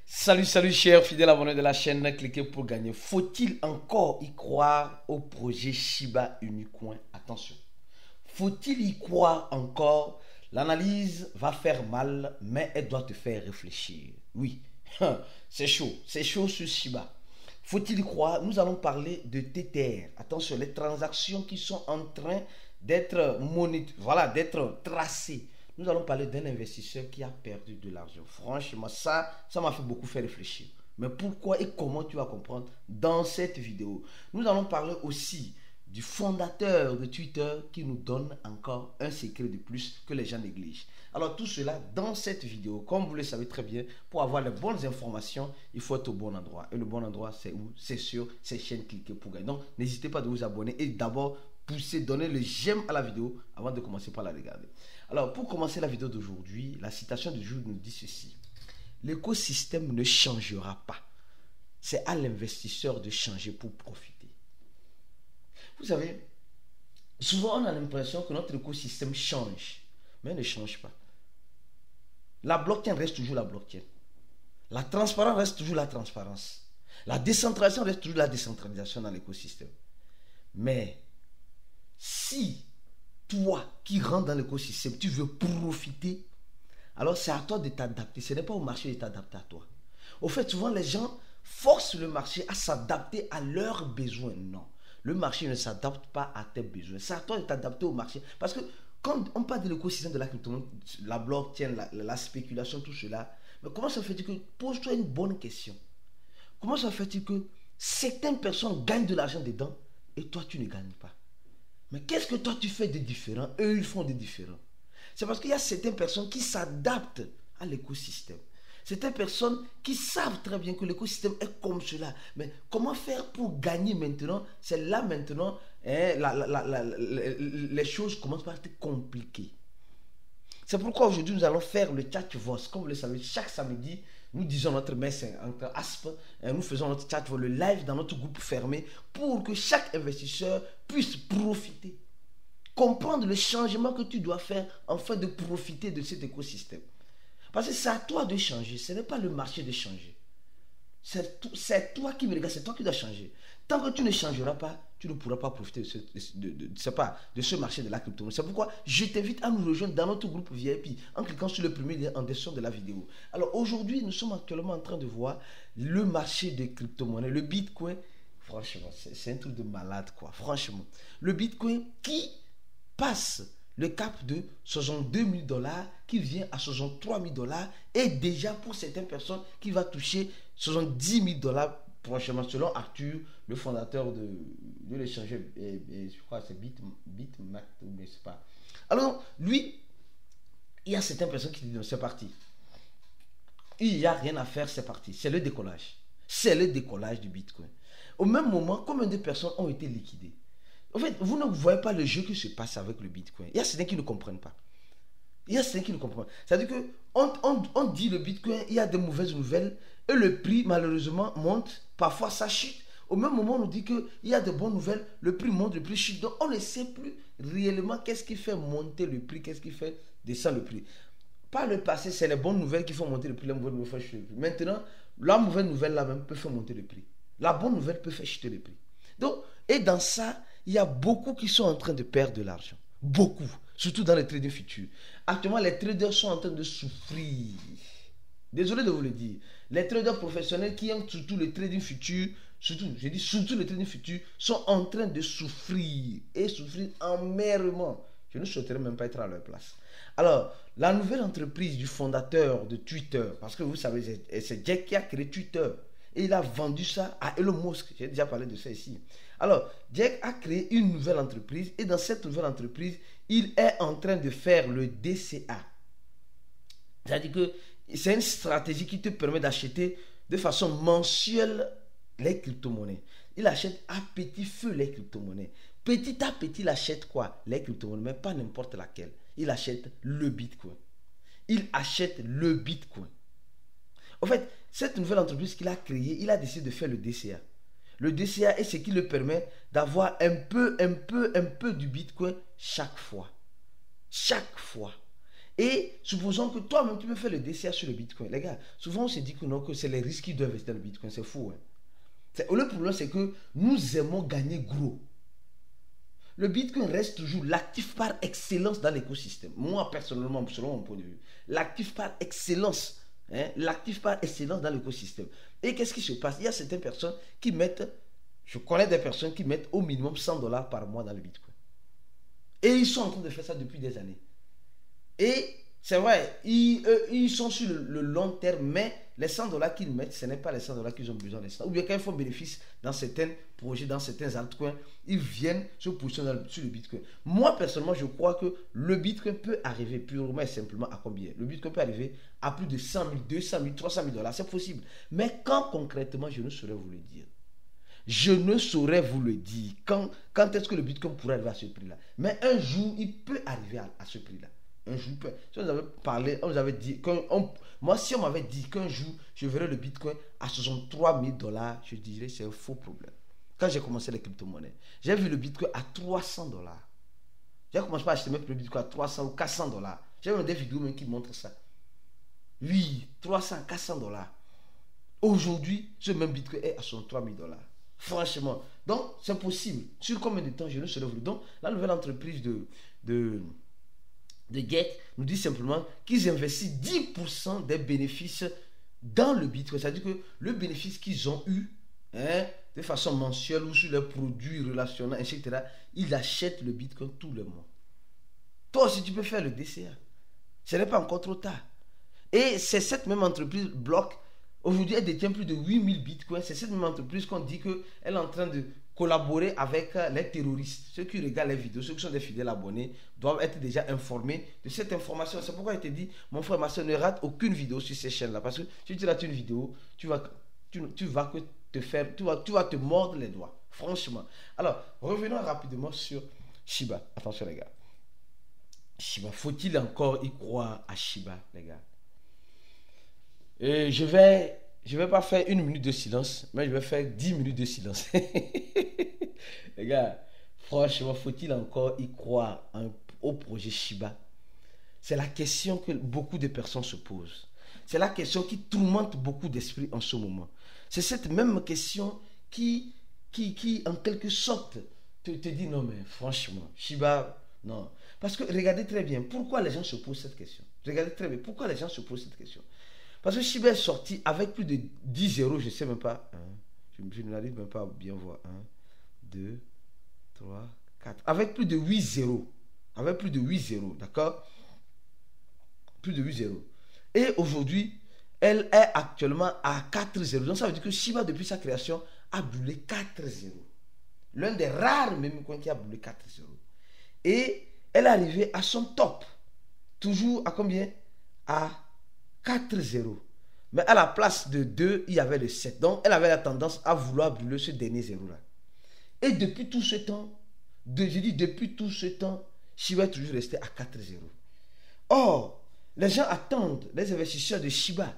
Salut chers fidèles abonnés de la chaîne, cliquez pour gagner. Faut-il encore y croire au projet Shiba Unicoin? Attention, faut-il y croire encore? L'analyse va faire mal, mais elle doit te faire réfléchir. Oui, c'est chaud sur Shiba. Faut-il y croire? Nous allons parler de TTR. Attention, les transactions qui sont en train d'être d'être tracées. Nous allons parler d'un investisseur qui a perdu de l'argent. Franchement, ça m'a fait beaucoup faire réfléchir. Mais pourquoi et comment tu vas comprendre dans cette vidéo. Nous allons parler aussi du fondateur de Twitter qui nous donne encore un secret de plus que les gens négligent. Alors tout cela dans cette vidéo. Comme vous le savez très bien, pour avoir les bonnes informations, il faut être au bon endroit. Et le bon endroit, c'est où? C'est sur ces chaînes, cliquez pour gagner. Donc n'hésitez pas de vous abonner et d'abord donner le j'aime à la vidéo avant de commencer par la regarder. Alors pour commencer la vidéo d'aujourd'hui, la citation du jour nous dit ceci: l'écosystème ne changera pas. C'est à l'investisseur de changer pour profiter. Vous savez, souvent on a l'impression que notre écosystème change, mais il ne change pas. La blockchain reste toujours la blockchain. La transparence reste toujours la transparence. La décentralisation reste toujours la décentralisation dans l'écosystème. Mais si toi qui rentres dans l'écosystème, tu veux profiter, alors c'est à toi de t'adapter. Ce n'est pas au marché de t'adapter à toi. Au fait, souvent les gens forcent le marché à s'adapter à leurs besoins. Non, le marché ne s'adapte pas à tes besoins. C'est à toi de t'adapter au marché. Parce que quand on parle de l'écosystème de la crypto-monnaie, la blockchain, la spéculation, tout cela, mais comment ça fait-il que, pose-toi une bonne question. Comment ça fait-il que certaines personnes gagnent de l'argent dedans et toi tu ne gagnes pas? Mais qu'est-ce que toi tu fais de différent? Eux ils font de différent. C'est parce qu'il y a certaines personnes qui s'adaptent à l'écosystème. Certaines personnes qui savent très bien que l'écosystème est comme cela. Mais comment faire pour gagner maintenant? C'est là maintenant, les choses commencent par être compliquées. C'est pourquoi aujourd'hui nous allons faire le chat voice. Comme vous le savez, chaque samedi, nous disons notre messe entre ASP, nous faisons notre chat voice, le live dans notre groupe fermé pour que chaque investisseur puisse profiter, comprendre le changement que tu dois faire afin de profiter de cet écosystème. Parce que c'est à toi de changer, ce n'est pas le marché de changer. C'est toi qui me regarde, c'est toi qui dois changer. Tant que tu ne changeras pas, tu ne pourras pas profiter de ce marché de la crypto-monnaie. C'est pourquoi je t'invite à nous rejoindre dans notre groupe VIP en cliquant sur le premier lien en description de la vidéo. Alors aujourd'hui, nous sommes actuellement en train de voir le marché des crypto-monnaies, le Bitcoin. Franchement, c'est un truc de malade quoi, franchement. Le Bitcoin qui passe le cap de 62 000 $, qui vient à 63 000 $, et déjà pour certaines personnes qui va toucher 70 000 $ prochainement, selon Arthur, le fondateur de l'échange, je crois que c'est Bitmax, mais c'est pas. Alors, lui, il y a certaines personnes qui disent c'est parti. Il n'y a rien à faire, c'est parti. C'est le décollage. C'est le décollage du Bitcoin. Au même moment, combien de personnes ont été liquidées? En fait, vous ne voyez pas le jeu qui se passe avec le Bitcoin. Il y a certains qui ne comprennent pas. Il y a certains qui ne comprennent pas. C'est-à-dire qu'on dit le Bitcoin, il y a de mauvaises nouvelles et le prix, malheureusement, monte. Parfois, ça chute. Au même moment, on nous dit qu'il y a de bonnes nouvelles, le prix monte, le prix chute. Donc, on ne sait plus réellement qu'est-ce qui fait monter le prix, qu'est-ce qui fait descendre le prix. Par le passé, c'est les bonnes nouvelles qui font monter le prix, les mauvaises nouvelles font chuter le prix. Maintenant, la mauvaise nouvelle là même peut faire monter le prix. La bonne nouvelle peut faire chuter le prix. Donc, et dans ça, il y a beaucoup qui sont en train de perdre de l'argent. Beaucoup. Surtout dans les trading futurs. Actuellement, les traders sont en train de souffrir. Désolé de vous le dire. Les traders professionnels qui aiment surtout les trading futurs, surtout les trading futurs, sont en train de souffrir. Et souffrir amèrement. Je ne souhaiterais même pas être à leur place. Alors, la nouvelle entreprise du fondateur de Twitter, parce que vous savez, c'est Jack qui a créé Twitter. Et il a vendu ça à Elon Musk. J'ai déjà parlé de ça ici. Alors, Jack a créé une nouvelle entreprise. Et dans cette nouvelle entreprise, il est en train de faire le DCA. C'est-à-dire que c'est une stratégie qui te permet d'acheter de façon mensuelle les crypto-monnaies. Il achète à petit feu les crypto-monnaies. Petit à petit, il achète quoi? Les crypto-monnaies, mais pas n'importe laquelle. Il achète le Bitcoin. Il achète le Bitcoin. En fait, cette nouvelle entreprise qu'il a créée, il a décidé de faire le DCA. Le DCA est ce qui le permet d'avoir un peu du Bitcoin chaque fois. Chaque fois. Et supposons que toi-même, tu peux faire le DCA sur le Bitcoin. Les gars, souvent on se dit que non, que c'est les risques qui doivent investir dans le Bitcoin. C'est fou. Hein? Le problème, c'est que nous aimons gagner gros. Le Bitcoin reste toujours l'actif par excellence dans l'écosystème. Moi, personnellement, selon mon point de vue, l'actif par excellence. Hein, l'actif par excellence dans l'écosystème. Et qu'est-ce qui se passe? Il y a certaines personnes qui mettent, je connais des personnes qui mettent au minimum $100 par mois dans le Bitcoin. Et ils sont en train de faire ça depuis des années. Et c'est vrai, ils sont sur le long terme, mais les $100 qu'ils mettent, ce n'est pas les $100 qu'ils ont besoin d'instant. Ou bien quand ils font bénéfice dans certains projets, dans certains altcoins, ils viennent se positionner sur le Bitcoin. Moi, personnellement, je crois que le Bitcoin peut arriver purement et simplement à combien? Le Bitcoin peut arriver à plus de 100 000, 200 000, 300 000 dollars. C'est possible. Mais quand concrètement, je ne saurais vous le dire. Je ne saurais vous le dire. Quand est-ce que le Bitcoin pourrait arriver à ce prix-là? Mais un jour, il peut arriver à ce prix-là. Un jour, si on avait parlé, on nous avait dit, moi, si on m'avait dit qu'un jour, je verrais le Bitcoin à 63 000 dollars, je dirais c'est un faux problème. Quand j'ai commencé les crypto-monnaies, j'ai vu le Bitcoin à 300 dollars. J'ai commencé à acheter même le Bitcoin à 300 ou 400 dollars. J'ai même des vidéos même qui montrent ça. Oui, 300, 400 dollars. Aujourd'hui, ce même Bitcoin est à 63 000 dollars. Franchement. Donc, c'est possible. Sur combien de temps, je ne saurais vous. Donc, la nouvelle entreprise de Gate nous dit simplement qu'ils investissent 10% des bénéfices dans le Bitcoin. C'est-à-dire que le bénéfice qu'ils ont eu, de façon mensuelle ou sur leurs produits relationnels, etc., ils achètent le Bitcoin tous les mois. Toi aussi, tu peux faire le DCA. Ce n'est pas encore trop tard. Et c'est cette même entreprise, Block, aujourd'hui, elle détient plus de 8000 bitcoins. C'est cette même entreprise qu'on dit qu'elle est en train de collaborer avec les terroristes. Ceux qui regardent les vidéos, ceux qui sont des fidèles abonnés, doivent être déjà informés de cette information. C'est pourquoi je te dis, mon frère, ma soeur, ne rate aucune vidéo sur ces chaînes-là. Parce que si tu rates une vidéo, tu vas te mordre les doigts. Franchement. Alors, revenons rapidement sur Shiba. Attention, les gars. Shiba, faut-il encore y croire à Shiba, les gars? Et je vais pas faire 1 minute de silence, mais je vais faire 10 minutes de silence. Les gars, franchement, faut-il encore y croire au projet Shiba? C'est la question que beaucoup de personnes se posent. C'est la question qui tourmente beaucoup d'esprits en ce moment. C'est cette même question qui en quelque sorte, te dit non, mais franchement, Shiba, non. Parce que regardez très bien, pourquoi les gens se posent cette question? Regardez très bien, pourquoi les gens se posent cette question? Parce que Shiba est sorti avec plus de 10 zéros, je ne sais même pas. Je n'arrive même pas à bien voir. 1, 2, 3, 4. Avec plus de 8 zéros. Avec plus de 8 zéros, d'accord? Plus de 8 zéros. Et aujourd'hui, elle est actuellement à 4 zéros. Donc ça veut dire que Shiba, depuis sa création, a brûlé 4 zéros. L'un des rares même coins qui a brûlé 4 zéros. Et elle est arrivée à son top. Toujours à combien? À 4-0. Mais à la place de 2, il y avait le 7. Donc, elle avait la tendance à vouloir brûler ce dernier 0-là. Et depuis tout ce temps, depuis tout ce temps, Shiba est toujours resté à 4-0. Or, les gens attendent, les investisseurs de Shiba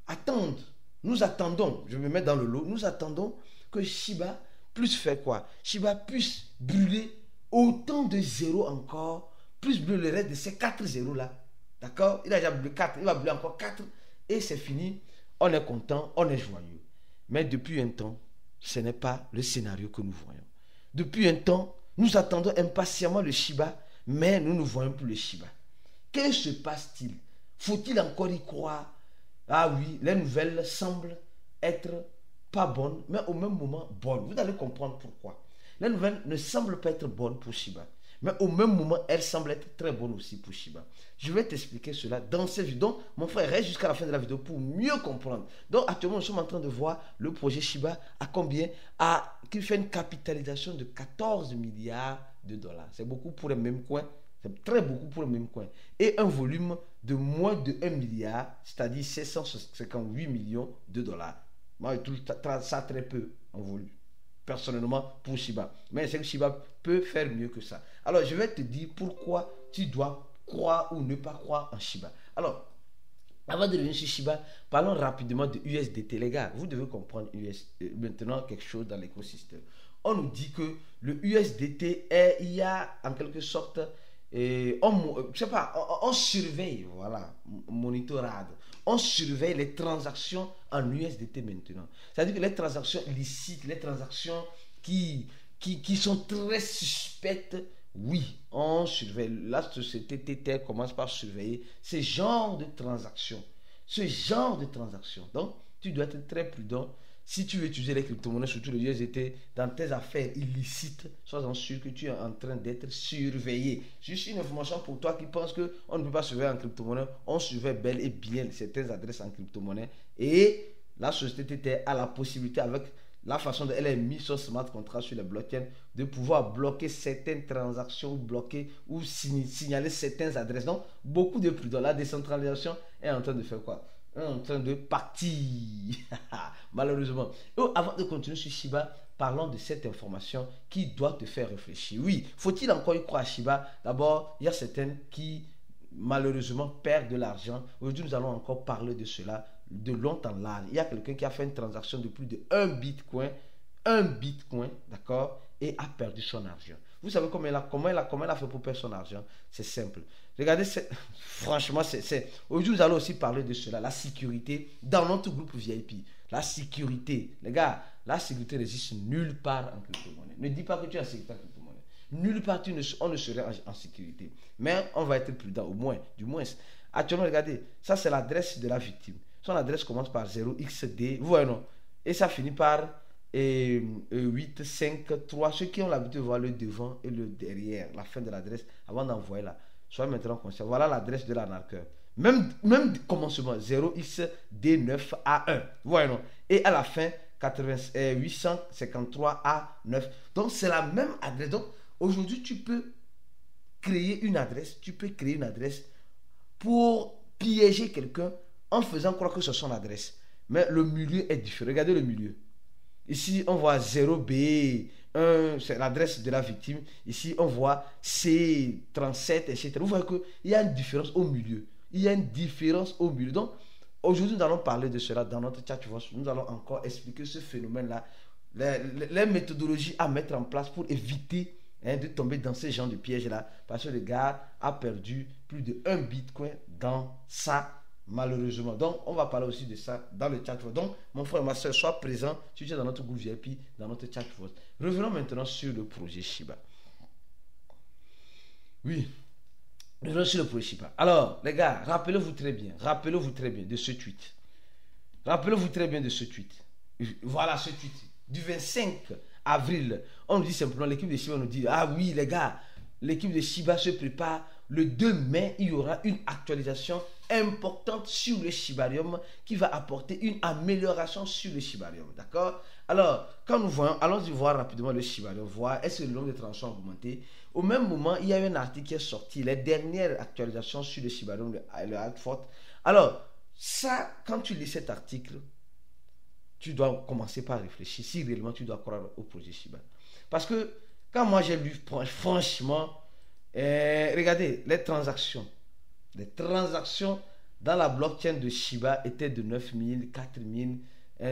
attendent, nous attendons, je me mets dans le lot, nous attendons que Shiba puisse faire quoi? Shiba puisse brûler autant de zéros encore, plus brûler le reste de ces 4 zéros-là. D'accord? Il a déjà brûlé 4, il va brûler encore 4 et c'est fini. On est content, on est joyeux. Mais depuis un temps, ce n'est pas le scénario que nous voyons. Depuis un temps, nous attendons impatiemment le Shiba, mais nous ne voyons plus le Shiba. Que se passe-t-il? Faut-il encore y croire? Ah oui, les nouvelles semblent être pas bonnes, mais au même moment bonnes. Vous allez comprendre pourquoi. Les nouvelles ne semblent pas être bonnes pour Shiba. Mais au même moment, elles semblent être très bonnes aussi pour Shiba. Je vais t'expliquer cela dans cette vidéo. Donc, mon frère, reste jusqu'à la fin de la vidéo pour mieux comprendre. Donc, actuellement, nous sommes en train de voir le projet Shiba à combien? Qui fait une capitalisation de 14 milliards de dollars. C'est beaucoup pour le même coin. C'est très beaucoup pour le même coin. Et un volume de moins de 1 milliard, c'est-à-dire 758 millions de dollars. Moi, je trouve ça très peu en volume. Personnellement pour Shiba. Mais c'est que Shiba peut faire mieux que ça. Alors, je vais te dire pourquoi tu dois croire ou ne pas croire en Shiba. Alors, avant de revenir sur Shiba, parlons rapidement de USDT. Les gars, vous devez comprendre maintenant quelque chose dans l'écosystème. On nous dit que le USDT il y a en quelque sorte et je sais pas, on surveille, voilà, monitorade. On surveille les transactions en USDT maintenant. C'est-à-dire que les transactions licites, les transactions qui sont très suspectes, oui, on surveille. La société TTL commence par surveiller ce genre de transactions. Ce genre de transactions. Donc, tu dois être très prudent. Si tu veux utiliser les crypto-monnaies, surtout le USDT, dans tes affaires illicites, sois-en sûr que tu es en train d'être surveillé. Juste une information pour toi qui pense qu'on ne peut pas surveiller en crypto-monnaie. On surveille bel et bien certaines adresses en crypto-monnaie. Et la société TTL a la possibilité, avec la façon dont elle est mise son smart contract sur les blockchains, de pouvoir bloquer certaines transactions, bloquer ou signaler certaines adresses. Donc, beaucoup de prudence. La décentralisation est en train de faire quoi? En train de partir. Malheureusement. Et avant de continuer sur Shiba, parlons de cette information qui doit te faire réfléchir. Oui, faut-il encore y croire à Shiba? D'abord, il y a certaines qui malheureusement perdent de l'argent. Aujourd'hui, nous allons encore parler de cela de long en large. Il y a quelqu'un qui a fait une transaction de plus de 1 bitcoin, d'accord, et a perdu son argent. Vous savez comment elle a fait pour perdre son argent? C'est simple. Regardez, franchement, aujourd'hui, nous allons aussi parler de cela, la sécurité dans notre groupe VIP. La sécurité, les gars, la sécurité n'existe nulle part en crypto-monnaie. Ne dis pas que tu es en sécurité en crypto-monnaie. Nulle part, on ne serait en sécurité. Mais on va être prudent, du moins. Actuellement, regardez, ça c'est l'adresse de la victime. Son adresse commence par 0xd, vous voyez non? Et ça finit par 8, 5, 3. Ceux qui ont l'habitude de voir le devant et le derrière, la fin de l'adresse, avant d'envoyer là, soyez maintenant conscient. Voilà l'adresse de l'arnaqueur. Même commencement, 0xd9a1. Vous voyez non? Et à la fin, 853a9. Donc c'est la même adresse. Donc aujourd'hui, tu peux créer une adresse. Pour piéger quelqu'un en faisant croire que c'est son adresse. Mais le milieu est différent. Regardez le milieu. Ici, on voit 0B, 1, c'est l'adresse de la victime. Ici, on voit C37, etc. Vous voyez qu'il y a une différence au milieu. Donc, aujourd'hui, nous allons parler de cela dans notre chat. Nous allons encore expliquer ce phénomène-là, les méthodologies à mettre en place pour éviter de tomber dans ce genre de piège-là. Parce que le gars a perdu plus de 1 bitcoin dans ça, malheureusement. Donc, on va parler aussi de ça dans le chat. Donc, mon frère et ma soeur, sois présent si tu es dans notre groupe VIP, dans notre chat. Revenons maintenant sur le projet Shiba. Oui, revenons sur le projet Shiba. Alors, les gars, rappelez-vous très bien de ce tweet. Voilà ce tweet. Du 25 avril, on nous dit simplement, l'équipe de Shiba nous dit, ah oui, les gars, l'équipe de Shiba se prépare. Le 2 mai, il y aura une actualisation importante sur le Shibarium qui va apporter une amélioration sur le Shibarium. D'accord? Alors, quand nous voyons, allons-y voir rapidement le Shibarium, voir est-ce que le nombre de transactions a augmenté. Au même moment, il y a un article qui est sorti, les dernières actualisations sur le Shibarium, le Altfort. Alors, ça, quand tu lis cet article, tu dois commencer par réfléchir si réellement tu dois croire au projet Shiba. Parce que quand moi j'ai lu, franchement, regardez, les transactions dans la blockchain de Shiba étaient de 9000, 4000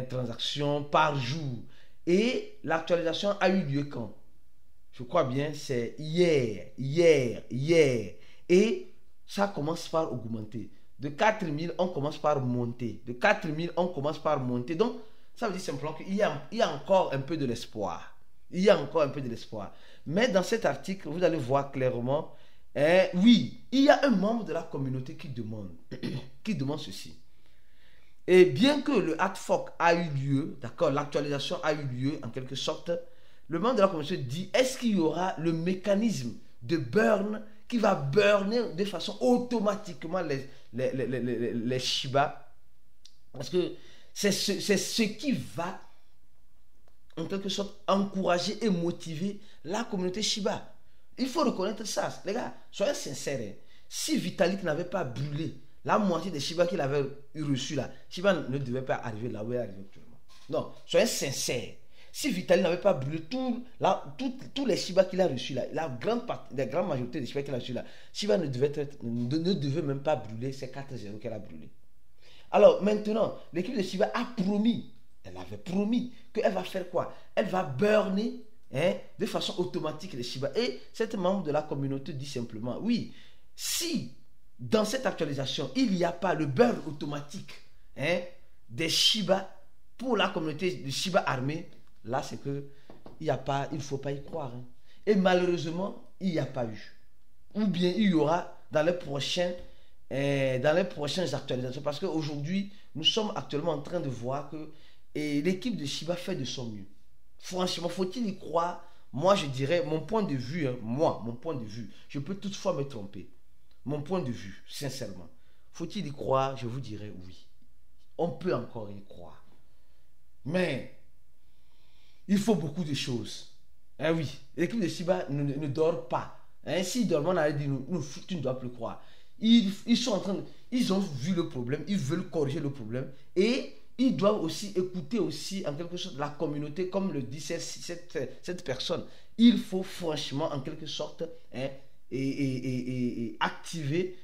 transactions par jour. Et l'actualisation a eu lieu quand? Je crois bien, c'est hier. Et ça commence par augmenter. De 4000, on commence par monter. Donc, ça veut dire simplement qu'il y a encore un peu de l'espoir. Mais dans cet article, vous allez voir clairement, oui, il y a un membre de la communauté qui demande ceci. Et bien que le hard fork a eu lieu, d'accord, l'actualisation a eu lieu en quelque sorte, le membre de la communauté dit, est-ce qu'il y aura le mécanisme de burn qui va burner de façon automatiquement les Shiba? Parce que c'est ce qui va en quelque sorte encourager et motiver la communauté Shiba. Il faut reconnaître ça. Les gars, soyez sincères. Si Vitalik n'avait pas brûlé la moitié des Shiba qu'il avait reçu là, Shiba ne devait pas arriver là où il est arrivé actuellement. Non, soyez sincères. Si Vitalik n'avait pas brûlé tous les Shiba qu'il a reçus là, la grande majorité des Shiba qu'il a reçus là, Shiba ne devait même pas brûler ces 4-0 qu'elle a brûlé. Alors maintenant, l'équipe de Shiba a promis, elle avait promis qu'elle va faire quoi? Elle va burner de façon automatique les Shiba. Et cet membre de la communauté dit simplement, oui, si dans cette actualisation, il n'y a pas le burn automatique des Shiba pour la communauté de Shiba armée, là c'est que il ne faut pas y croire. Et malheureusement, il n'y a pas eu. Ou bien il y aura dans les prochaines actualisations. Parce qu'aujourd'hui, nous sommes actuellement en train de voir que l'équipe de Shiba fait de son mieux. Franchement, faut-il y croire? Moi, je dirais, mon point de vue, mon point de vue, je peux toutefois me tromper. Mon point de vue, sincèrement, faut-il y croire? Je vous dirais oui. On peut encore y croire. Mais, il faut beaucoup de choses. Oui, l'équipe de Shiba ne dort pas. S'ils dorment, on a dit, tu ne dois plus croire. Ils sont en train de, ils ont vu le problème, ils veulent corriger le problème et ils doivent aussi écouter aussi en quelque sorte la communauté, comme le dit cette personne. Il faut franchement en quelque sorte activer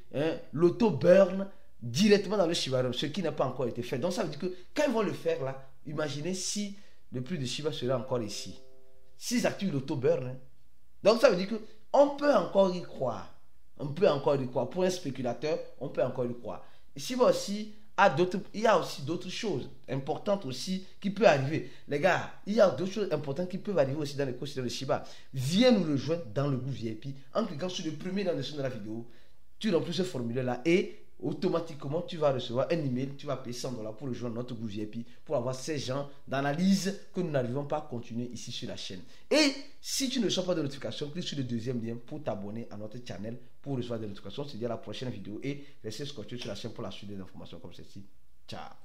l'auto-burn directement dans le Shiba, ce qui n'a pas encore été fait. Donc ça veut dire que quand ils vont le faire là, imaginez si le prix de Shiba serait encore ici. S'ils activent l'auto-burn, donc ça veut dire qu'on peut encore y croire. On peut encore y croire. Pour un spéculateur, on peut encore y croire. Et Shiba aussi il y a aussi d'autres choses importantes aussi qui peuvent arriver. Les gars, il y a d'autres choses importantes qui peuvent arriver aussi dans l'écosystème de Shiba. Viens nous rejoindre dans le groupe VIP en cliquant sur le premier dans la description de la vidéo. Tu remplis ce formulaire-là et automatiquement tu vas recevoir un email, tu vas payer 100 $ pour rejoindre notre groupe VIP pour avoir ces gens d'analyse que nous n'arrivons pas à continuer ici sur la chaîne. Et si tu ne reçois pas de notification, clique sur le deuxième lien pour t'abonner à notre channel pour recevoir des notifications. C'est à la prochaine vidéo et restez scotché sur la chaîne pour la suite des informations comme ceci. Ciao.